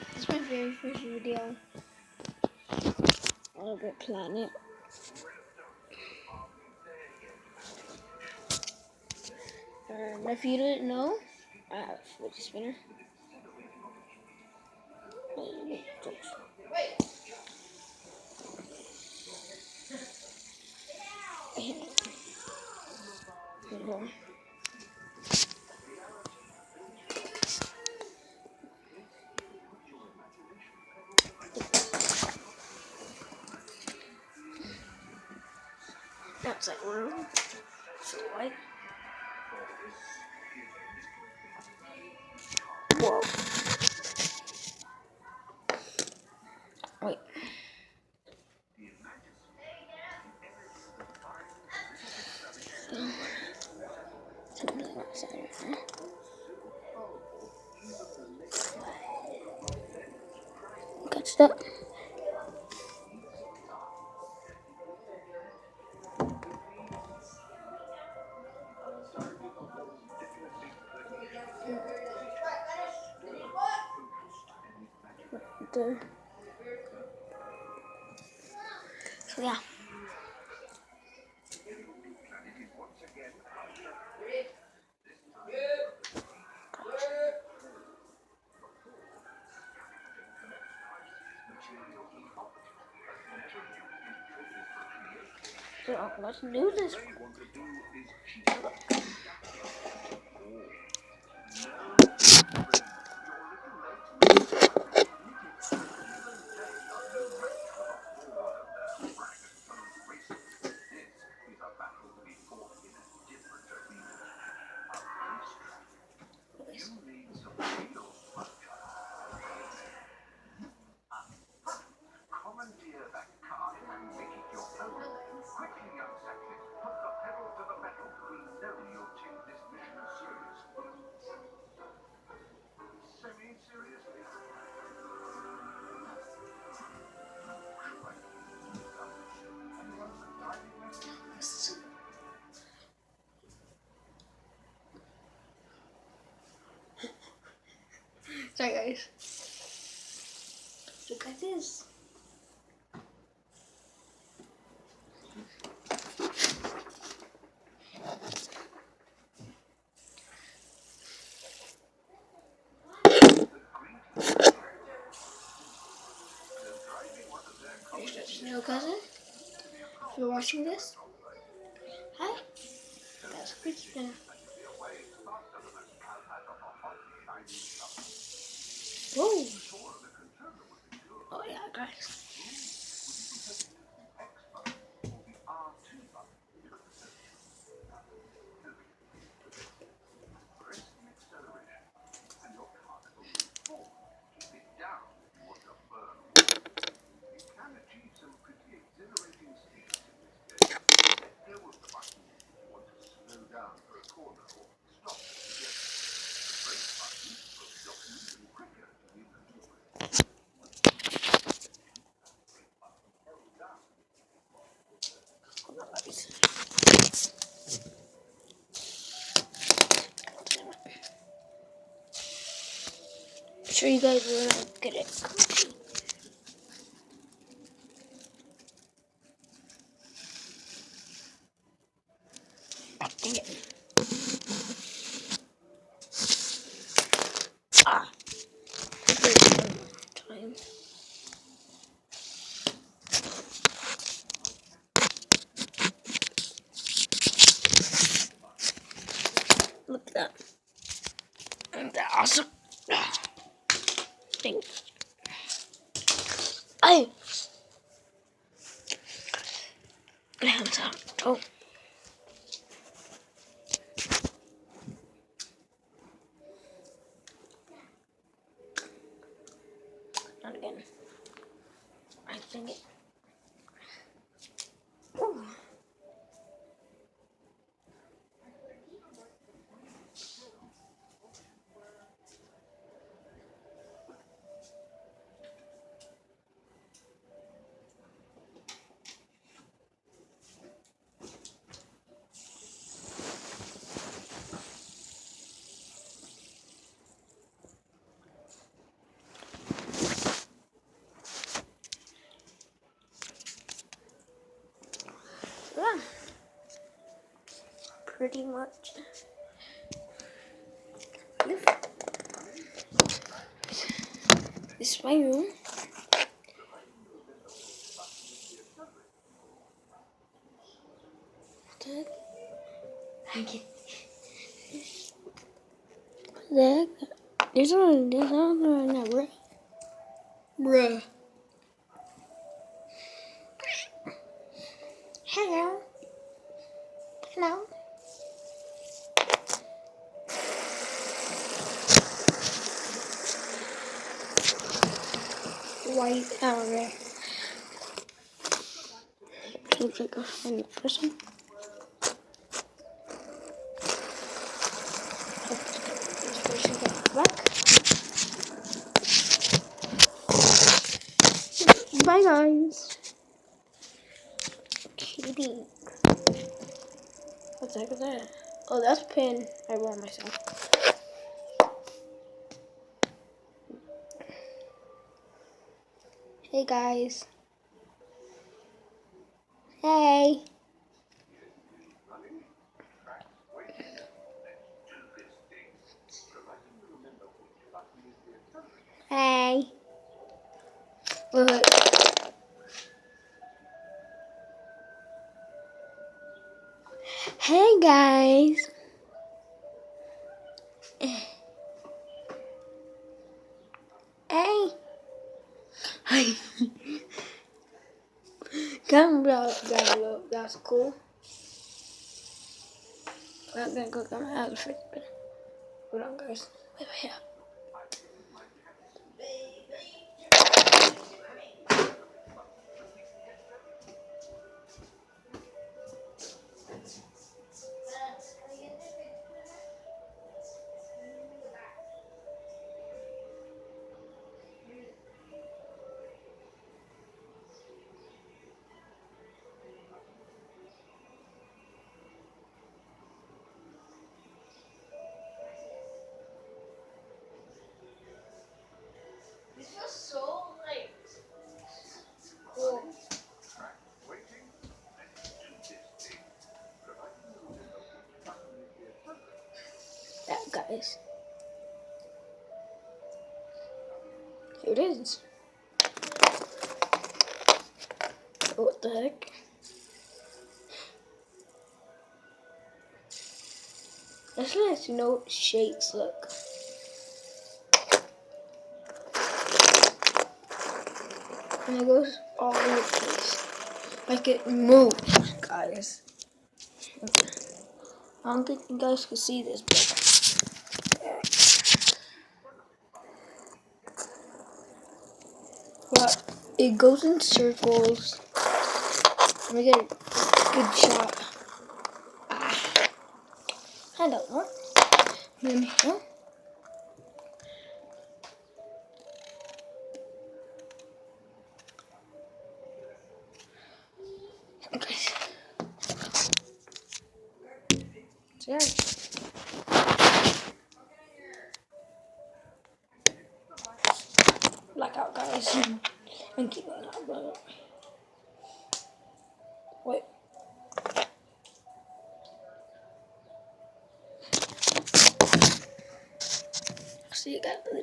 This is my very first video. Orbit Planet. And if you didn't know, I have a fidget spinner. Outside room. So white. Whoa. Wait. Something outside right there. Catch that. There. So yeah. So let's do this. Sorry guys. Look at this. Hello cousin. If you're watching this, hi. That's a fidget spinner. Whoa. Oh yeah, guys. Sure you guys will not get it. Dang it. Ah. Time. Look at that. Isn't that awesome? Thanks. Hey! Hands up. Oh. Not again. I think it. Ooh. pretty much. This is my room. There's one right now, bruh. Bruh. Hello. Hello. White area. Looks like a funny person. This person got back. Bye guys. Kitty. What the heck is that? Oh, that's a pin I bought myself. Hey guys. Hey. Hey. Look. Hey guys. Hey. Hi. Comment down below. That's cool. I'm gonna go get my outfit. Hold on, guys. Wait here. This feels so like cool. That guys. Here it is. What the heck? Let's let you know what shapes look. And it goes all over the place. Like it moves, guys. I don't think you guys can see this, but it goes in circles. Let me get a good shot. I don't know. Then here. Okay. So, yeah. Blackout, guys. And keep it out, brother. Wait. See you guys later.